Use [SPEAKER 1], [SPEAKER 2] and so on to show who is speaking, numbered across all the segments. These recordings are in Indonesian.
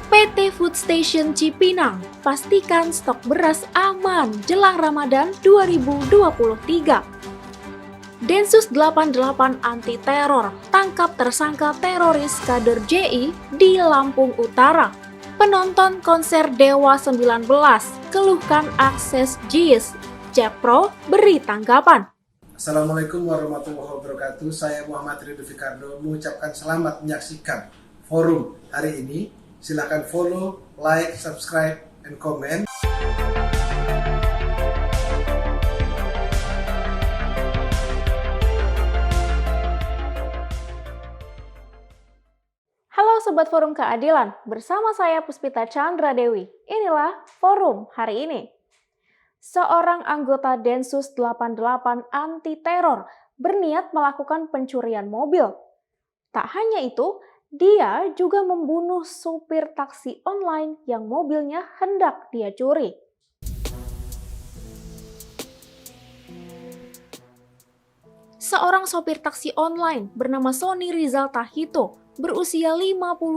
[SPEAKER 1] PT Food Station Cipinang pastikan stok beras aman jelang Ramadan 2023. Densus 88 anti teror tangkap tersangka teroris kader JI di Lampung Utara. Penonton konser Dewa 19 keluhkan akses JIS. Cepro beri tanggapan.
[SPEAKER 2] Assalamualaikum warahmatullahi wabarakatuh. Saya Muhammad Ridho Fikardo mengucapkan selamat menyaksikan forum hari ini. Silakan follow, like, subscribe, and comment.
[SPEAKER 1] Halo Sobat Forum Keadilan, bersama saya Puspita Chandra Dewi. Inilah forum hari ini. Seorang anggota Densus 88 anti teror berniat melakukan pencurian mobil. Tak hanya itu, dia juga membunuh supir taksi online yang mobilnya hendak dia curi. Seorang sopir taksi online bernama Sony Rizal Tahito berusia 59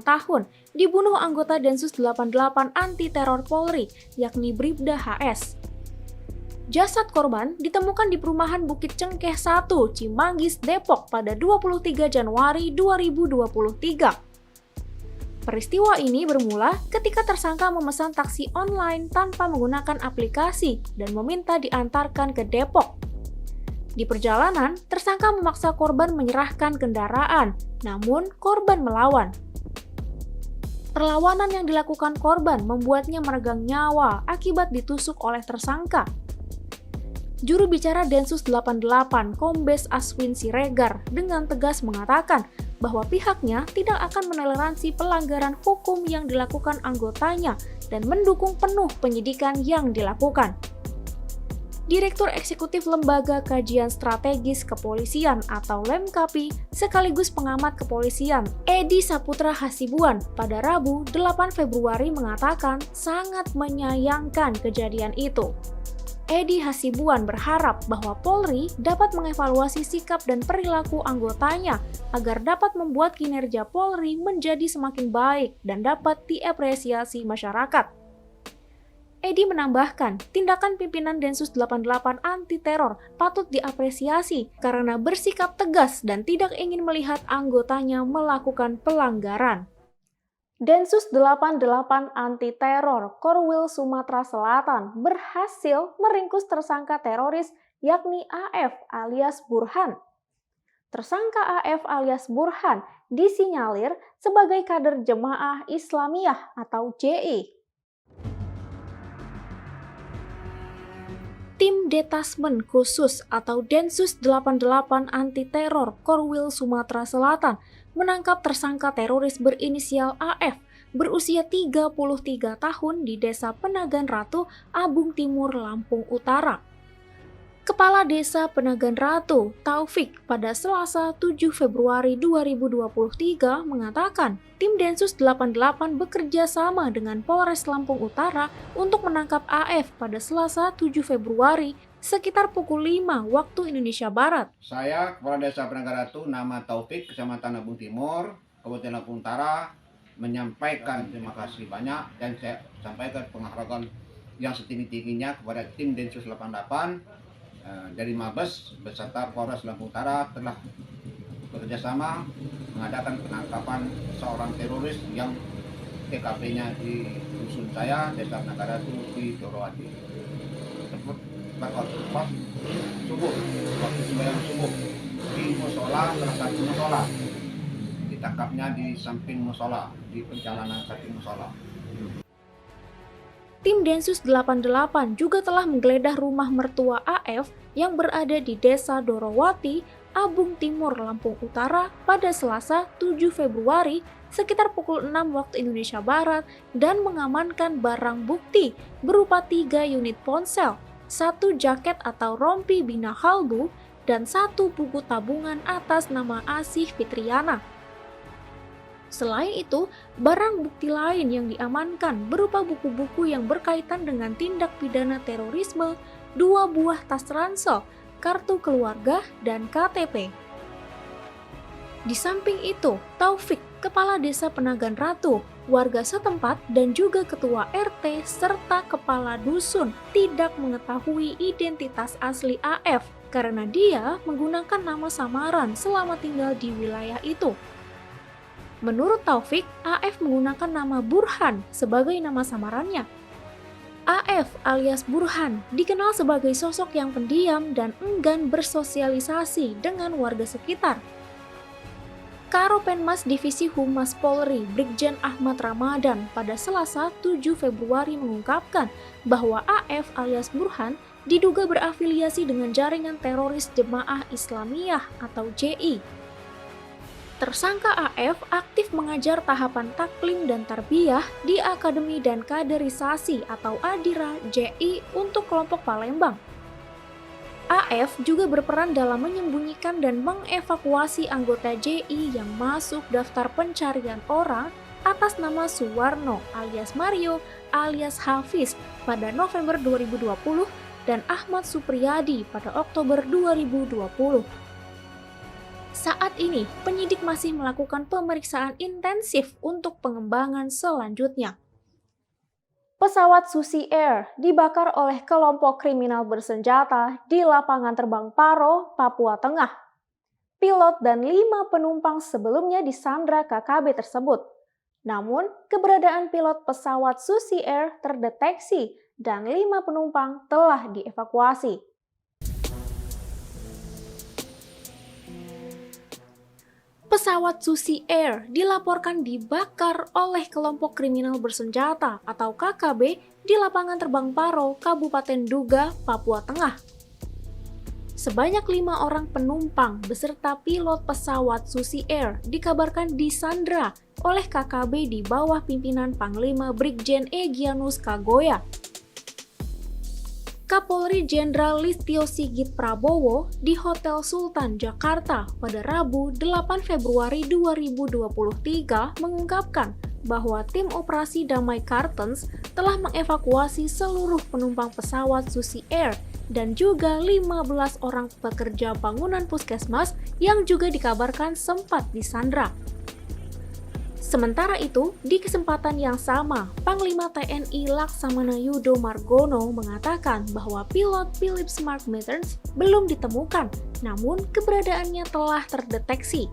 [SPEAKER 1] tahun dibunuh anggota Densus 88 anti teror Polri yakni Bribda HS. Jasad korban ditemukan di perumahan Bukit Cengkeh 1, Cimanggis, Depok pada 23 Januari 2023. Peristiwa ini bermula ketika tersangka memesan taksi online tanpa menggunakan aplikasi dan meminta diantarkan ke Depok. Di perjalanan, tersangka memaksa korban menyerahkan kendaraan, namun korban melawan. Perlawanan yang dilakukan korban membuatnya meregang nyawa akibat ditusuk oleh tersangka. Juru bicara Densus 88, Kombes Aswin Siregar, dengan tegas mengatakan bahwa pihaknya tidak akan mentoleransi pelanggaran hukum yang dilakukan anggotanya dan mendukung penuh penyidikan yang dilakukan. Direktur Eksekutif Lembaga Kajian Strategis Kepolisian atau LEMKAPI sekaligus pengamat kepolisian Edi Saputra Hasibuan pada Rabu 8 Februari mengatakan sangat menyayangkan kejadian itu. Edi Hasibuan berharap bahwa Polri dapat mengevaluasi sikap dan perilaku anggotanya agar dapat membuat kinerja Polri menjadi semakin baik dan dapat diapresiasi masyarakat. Edi menambahkan, tindakan pimpinan Densus 88 anti teror patut diapresiasi karena bersikap tegas dan tidak ingin melihat anggotanya melakukan pelanggaran. Densus 88 anti teror Korwil Sumatera Selatan berhasil meringkus tersangka teroris yakni AF alias Burhan. Tersangka AF alias Burhan disinyalir sebagai kader Jemaah Islamiyah atau JI. Tim Detasmen Khusus atau Densus 88 anti teror Korwil Sumatera Selatan menangkap tersangka teroris berinisial AF berusia 33 tahun di Desa Penagan Ratu, Abung Timur, Lampung Utara. Kepala Desa Penagan Ratu, Taufik, pada Selasa 7 Februari 2023 mengatakan tim Densus 88 bekerja sama dengan Polres Lampung Utara untuk menangkap AF pada Selasa 7 Februari sekitar pukul 5 waktu Indonesia Barat.
[SPEAKER 3] Saya, Kepala Desa Penagan Ratu, nama Taufik, Kecamatan Abung Timur, Kabupaten Lampung Utara, menyampaikan terima kasih banyak dan saya sampaikan penghargaan yang setinggi-tingginya kepada tim Densus 88 dari Mabes beserta Polres Lampung Utara telah bekerjasama mengadakan penangkapan seorang teroris yang TKP-nya di dusun saya, Desa Penagan Ratu di Dorowati. Waktu sembahyang subuh di musola, salah satu musola, ditangkapnya di samping musola, di perjalanan samping musola.
[SPEAKER 1] Tim Densus 88 juga telah menggeledah rumah mertua AF yang berada di Desa Dorowati, Abung Timur, Lampung Utara pada Selasa 7 Februari sekitar pukul 6 waktu Indonesia Barat dan mengamankan barang bukti berupa 3 unit ponsel, 1 jaket atau rompi Bina Halbu, dan 1 buku tabungan atas nama Asih Fitriana. Selain itu, barang bukti lain yang diamankan berupa buku-buku yang berkaitan dengan tindak pidana terorisme, 2 buah tas ransel, kartu keluarga, dan KTP. Di samping itu, Taufik Kepala Desa Penagan Ratu, warga setempat, dan juga ketua RT serta kepala dusun tidak mengetahui identitas asli AF karena dia menggunakan nama samaran selama tinggal di wilayah itu. Menurut Taufik, AF menggunakan nama Burhan sebagai nama samarannya. AF alias Burhan dikenal sebagai sosok yang pendiam dan enggan bersosialisasi dengan warga sekitar. Karopenmas Divisi Humas Polri Brigjen Ahmad Ramadan pada Selasa 7 Februari mengungkapkan bahwa AF alias Burhan diduga berafiliasi dengan jaringan teroris Jemaah Islamiyah atau JI. Tersangka AF aktif mengajar tahapan taklim dan tarbiyah di Akademi dan Kaderisasi atau Adira JI untuk kelompok Palembang. AF juga berperan dalam menyembunyikan dan mengevakuasi anggota JI yang masuk daftar pencarian orang atas nama Suwarno alias Mario alias Hafiz pada November 2020 dan Ahmad Supriyadi pada Oktober 2020. Saat ini, penyidik masih melakukan pemeriksaan intensif untuk pengembangan selanjutnya. Pesawat Susi Air dibakar oleh kelompok kriminal bersenjata di lapangan terbang Paro, Papua Tengah. Pilot dan 5 penumpang sebelumnya disandra KKB tersebut. Namun, keberadaan pilot pesawat Susi Air terdeteksi dan 5 penumpang telah dievakuasi. Pesawat Susi Air dilaporkan dibakar oleh kelompok kriminal bersenjata atau KKB di lapangan terbang Paro, Kabupaten Duga, Papua Tengah. Sebanyak 5 orang penumpang beserta pilot pesawat Susi Air dikabarkan disandra oleh KKB di bawah pimpinan Panglima Brigjen Egyanus Kagoya. Kapolri Jenderal Listio Sigit Prabowo di Hotel Sultan Jakarta pada Rabu 8 Februari 2023 mengungkapkan bahwa tim operasi Damai Kartens telah mengevakuasi seluruh penumpang pesawat Susi Air dan juga 15 orang pekerja bangunan puskesmas yang juga dikabarkan sempat disandra. Sementara itu, di kesempatan yang sama, Panglima TNI Laksamana Yudo Margono mengatakan bahwa pilot Philip Mark Metters belum ditemukan, namun keberadaannya telah terdeteksi.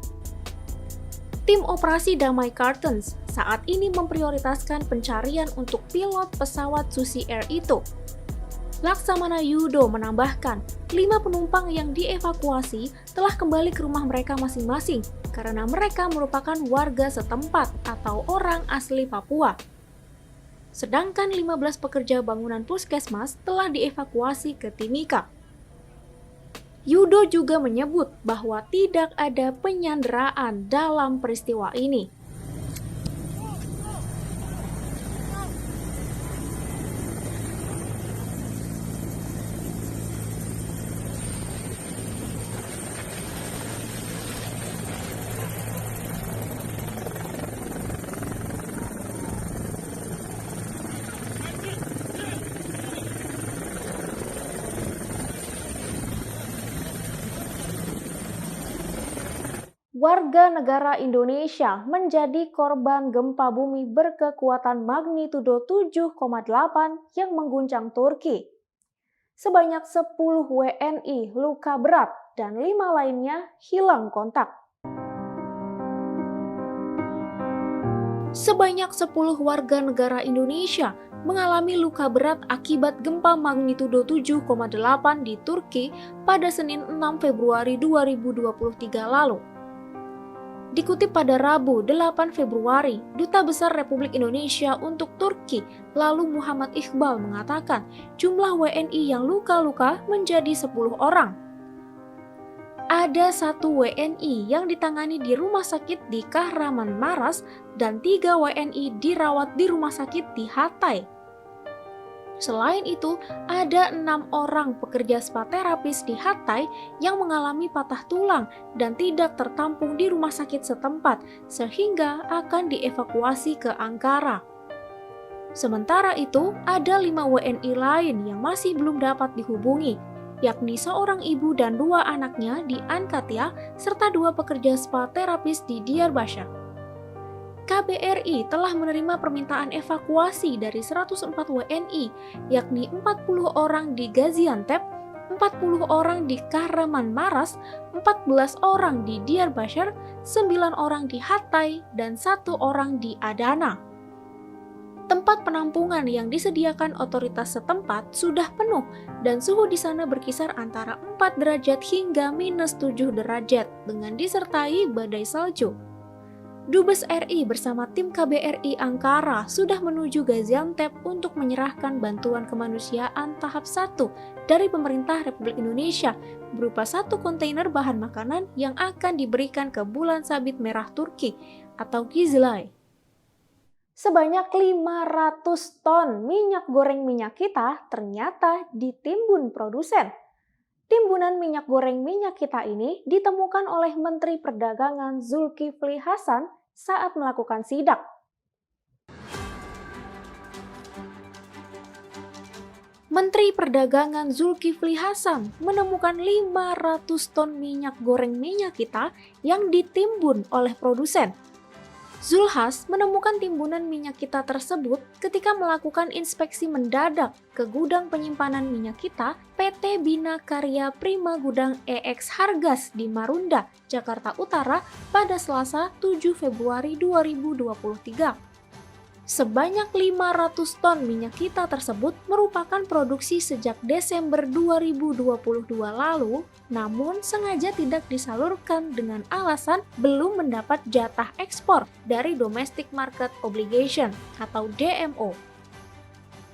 [SPEAKER 1] Tim operasi Damai Kartens saat ini memprioritaskan pencarian untuk pilot pesawat Susi Air itu. Laksamana Yudo menambahkan, 5 penumpang yang dievakuasi telah kembali ke rumah mereka masing-masing karena mereka merupakan warga setempat atau orang asli Papua. Sedangkan 15 pekerja bangunan puskesmas telah dievakuasi ke Timika. Yudo juga menyebut bahwa tidak ada penyanderaan dalam peristiwa ini. Warga negara Indonesia menjadi korban gempa bumi berkekuatan magnitudo 7,8 yang mengguncang Turki. Sebanyak 10 WNI luka berat dan 5 lainnya hilang kontak. Sebanyak 10 warga negara Indonesia mengalami luka berat akibat gempa magnitudo 7,8 di Turki pada Senin 6 Februari 2023 lalu. Dikutip pada Rabu 8 Februari, Duta Besar Republik Indonesia untuk Turki, lalu Muhammad Iqbal mengatakan jumlah WNI yang luka-luka menjadi 10 orang. Ada 1 WNI yang ditangani di rumah sakit di Kahraman Maras dan 3 WNI dirawat di rumah sakit di Hatay. Selain itu, ada 6 orang pekerja spa terapis di Hatay yang mengalami patah tulang dan tidak tertampung di rumah sakit setempat sehingga akan dievakuasi ke Ankara. Sementara itu, ada 5 WNI lain yang masih belum dapat dihubungi, yakni seorang ibu dan 2 anaknya di Antakya serta 2 pekerja spa terapis di Diyarbakir. KBRI telah menerima permintaan evakuasi dari 104 WNI, yakni 40 orang di Gaziantep, 40 orang di Kahramanmaras, 14 orang di Diyarbakir, 9 orang di Hatay, dan 1 orang di Adana. Tempat penampungan yang disediakan otoritas setempat sudah penuh dan suhu di sana berkisar antara 4 derajat hingga -7 derajat dengan disertai badai salju. Dubes RI bersama tim KBRI Ankara sudah menuju Gaziantep untuk menyerahkan bantuan kemanusiaan tahap 1 dari pemerintah Republik Indonesia berupa 1 kontainer bahan makanan yang akan diberikan ke Bulan Sabit Merah Turki atau Kizilay. Sebanyak 500 ton minyak goreng minyak kita ternyata ditimbun produsen. Timbunan minyak goreng minyak kita ini ditemukan oleh Menteri Perdagangan Zulkifli Hasan saat melakukan sidak. Menteri Perdagangan Zulkifli Hasan menemukan 500 ton minyak goreng minyak kita yang ditimbun oleh produsen. Zulhas menemukan timbunan minyak kita tersebut ketika melakukan inspeksi mendadak ke gudang penyimpanan minyak kita PT Bina Karya Prima Gudang EX Hargas di Marunda, Jakarta Utara pada Selasa 7 Februari 2023. Sebanyak 500 ton minyak kita tersebut merupakan produksi sejak Desember 2022 lalu, namun sengaja tidak disalurkan dengan alasan belum mendapat jatah ekspor dari Domestic Market Obligation atau DMO.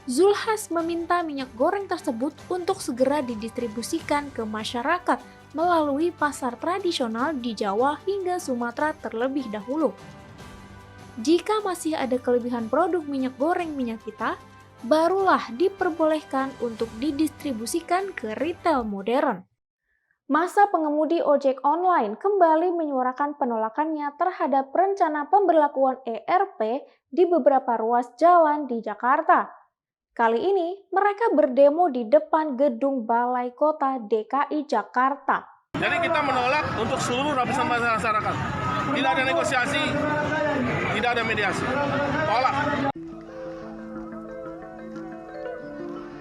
[SPEAKER 1] Zulhas meminta minyak goreng tersebut untuk segera didistribusikan ke masyarakat melalui pasar tradisional di Jawa hingga Sumatera terlebih dahulu. Jika masih ada kelebihan produk minyak goreng minyak kita, barulah diperbolehkan untuk didistribusikan ke retail modern. Masa pengemudi ojek online kembali menyuarakan penolakannya terhadap rencana pemberlakuan ERP di beberapa ruas jalan di Jakarta. Kali ini, mereka berdemo di depan gedung Balai Kota DKI Jakarta.
[SPEAKER 4] Jadi kita menolak untuk seluruh lapisan masyarakat. Tidak ada negosiasi, tidak ada mediasi. Tolak.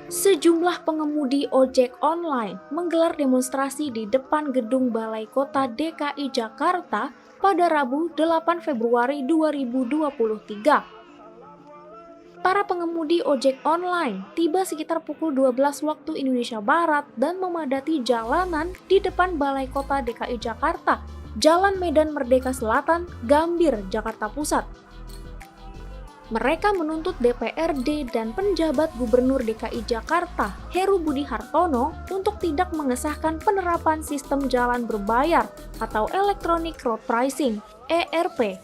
[SPEAKER 1] Sejumlah pengemudi ojek online menggelar demonstrasi di depan gedung Balai Kota DKI Jakarta pada Rabu 8 Februari 2023. Para pengemudi ojek online tiba sekitar pukul 12 waktu Indonesia Barat dan memadati jalanan di depan Balai Kota DKI Jakarta, Jalan Medan Merdeka Selatan, Gambir, Jakarta Pusat. Mereka menuntut DPRD dan penjabat Gubernur DKI Jakarta, Heru Budi Hartono, untuk tidak mengesahkan penerapan sistem jalan berbayar atau Electronic Road Pricing, ERP.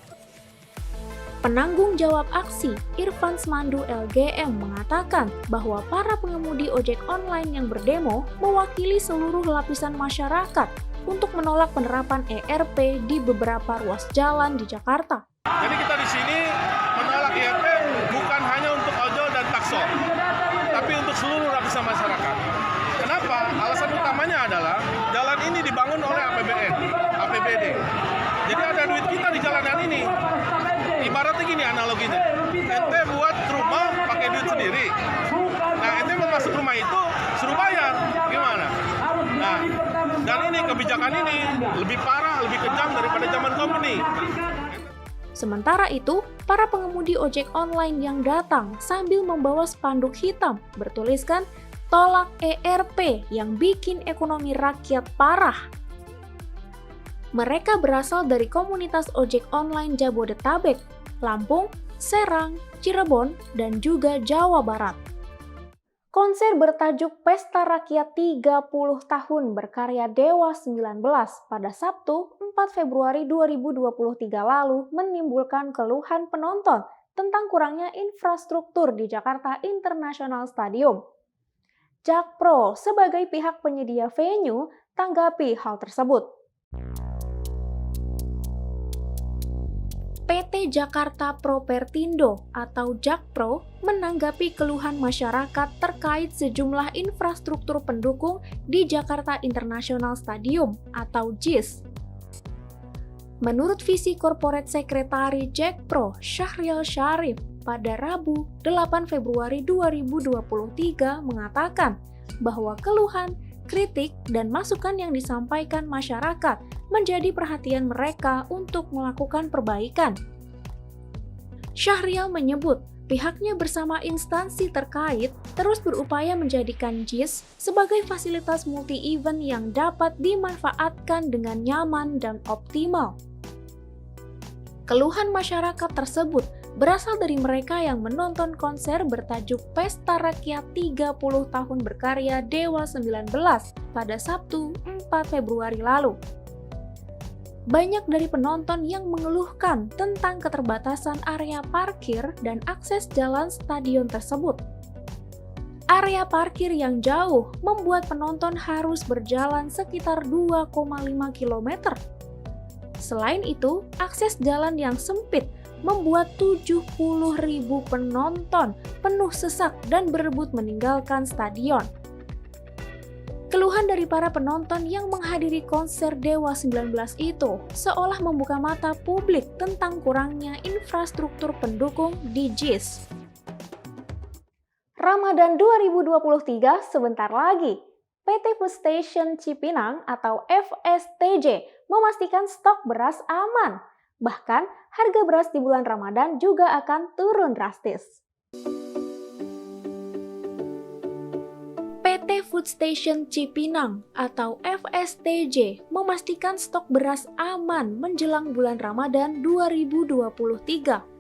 [SPEAKER 1] Penanggung jawab aksi, Irfan Smandu LGM, mengatakan bahwa para pengemudi ojek online yang berdemo mewakili seluruh lapisan masyarakat untuk menolak penerapan ERP di beberapa ruas jalan di Jakarta.
[SPEAKER 4] Jadi kita di sini menolak ERP bukan hanya untuk ojol dan takso, tapi untuk seluruh lapisan masyarakat. Kenapa? Alasan utamanya adalah jalan ini dibangun oleh APBN, APBD. Jadi ada duit kita di jalanan ini. Ibaratnya gini analoginya, ente buat rumah pakai duit sendiri. Nah, ente mau masuk rumah itu suruh bayar, gimana? Nah, dan ini kebijakan ini lebih parah, lebih kejam daripada zaman company.
[SPEAKER 1] Sementara itu, para pengemudi ojek online yang datang sambil membawa spanduk hitam bertuliskan "Tolak ERP yang bikin ekonomi rakyat parah". Mereka berasal dari komunitas ojek online Jabodetabek, Lampung, Serang, Cirebon, dan juga Jawa Barat. Konser bertajuk Pesta Rakyat 30 Tahun Berkarya Dewa 19 pada Sabtu 4 Februari 2023 lalu menimbulkan keluhan penonton tentang kurangnya infrastruktur di Jakarta International Stadium. Jakpro sebagai pihak penyedia venue tanggapi hal tersebut. PT Jakarta Propertindo atau Jakpro menanggapi keluhan masyarakat terkait sejumlah infrastruktur pendukung di Jakarta International Stadium atau JIS. Menurut visi Corporate Secretary Jack Pro, Syahrial Syarif, pada Rabu 8 Februari 2023 mengatakan bahwa keluhan, kritik, dan masukan yang disampaikan masyarakat menjadi perhatian mereka untuk melakukan perbaikan. Syahrial menyebut pihaknya bersama instansi terkait terus berupaya menjadikan JIS sebagai fasilitas multi-event yang dapat dimanfaatkan dengan nyaman dan optimal. Keluhan masyarakat tersebut berasal dari mereka yang menonton konser bertajuk Pesta Rakyat 30 Tahun Berkarya Dewa 19 pada Sabtu 4 Februari lalu. Banyak dari penonton yang mengeluhkan tentang keterbatasan area parkir dan akses jalan stadion tersebut. Area parkir yang jauh membuat penonton harus berjalan sekitar 2,5 km. Selain itu, akses jalan yang sempit membuat 70.000 penonton penuh sesak dan berebut meninggalkan stadion. Keluhan dari para penonton yang menghadiri konser Dewa 19 itu seolah membuka mata publik tentang kurangnya infrastruktur pendukung di JIS. Ramadan 2023 sebentar lagi. PT Food Station Cipinang atau FSTJ memastikan stok beras aman. Bahkan, harga beras di bulan Ramadan juga akan turun drastis. PT Food Station Cipinang atau FSTJ memastikan stok beras aman menjelang bulan Ramadan 2023.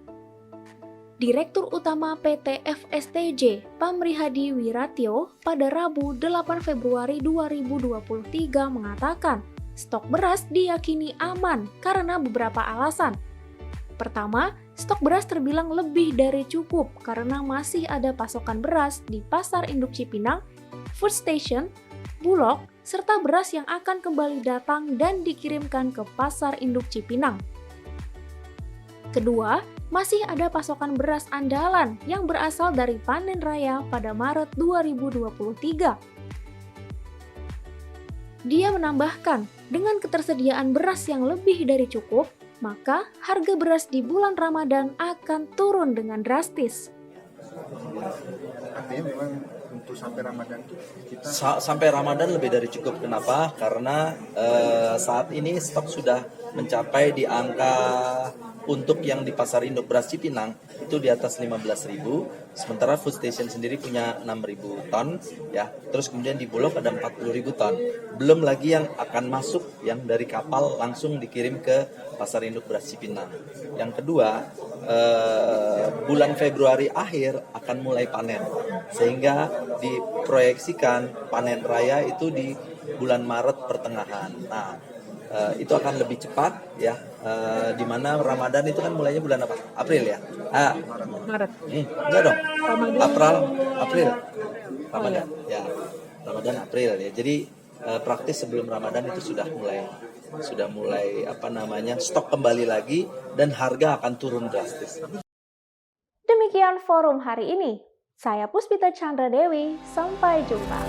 [SPEAKER 1] Direktur Utama PT FSTJ, Pamri Hadi Wiratyo, pada Rabu 8 Februari 2023 mengatakan, stok beras diyakini aman karena beberapa alasan. Pertama, stok beras terbilang lebih dari cukup karena masih ada pasokan beras di Pasar Induk Cipinang, Food Station, Bulog, serta beras yang akan kembali datang dan dikirimkan ke Pasar Induk Cipinang. Kedua, masih ada pasokan beras andalan yang berasal dari panen raya pada Maret 2023. Dia menambahkan, dengan ketersediaan beras yang lebih dari cukup, maka harga beras di bulan Ramadan akan turun dengan drastis.
[SPEAKER 5] Artinya memang untuk sampai Ramadan tuh kita
[SPEAKER 6] sampai Ramadan lebih dari cukup. Kenapa? Karena saat ini stok sudah mencapai di angka untuk yang di Pasar Induk Beras Cipinang itu di atas 15.000, sementara Food Station sendiri punya 6.000 ton ya. Terus kemudian di Bulog ada 40.000 ton. Belum lagi yang akan masuk yang dari kapal langsung dikirim ke Pasar Induk Beras Cipinang. Yang kedua, bulan Februari akhir akan mulai panen, sehingga diproyeksikan panen raya itu di bulan Maret pertengahan. Nah, itu akan lebih cepat ya, di mana Ramadan itu kan mulainya bulan apa? April ya?
[SPEAKER 1] Maret.
[SPEAKER 6] Enggak dong. April. Ramadan. Ya. Ramadan April ya. Jadi praktis sebelum Ramadan itu sudah mulai stok kembali lagi dan harga akan turun drastis.
[SPEAKER 1] Demikian forum hari ini. Saya Puspita Chandra Dewi, sampai jumpa.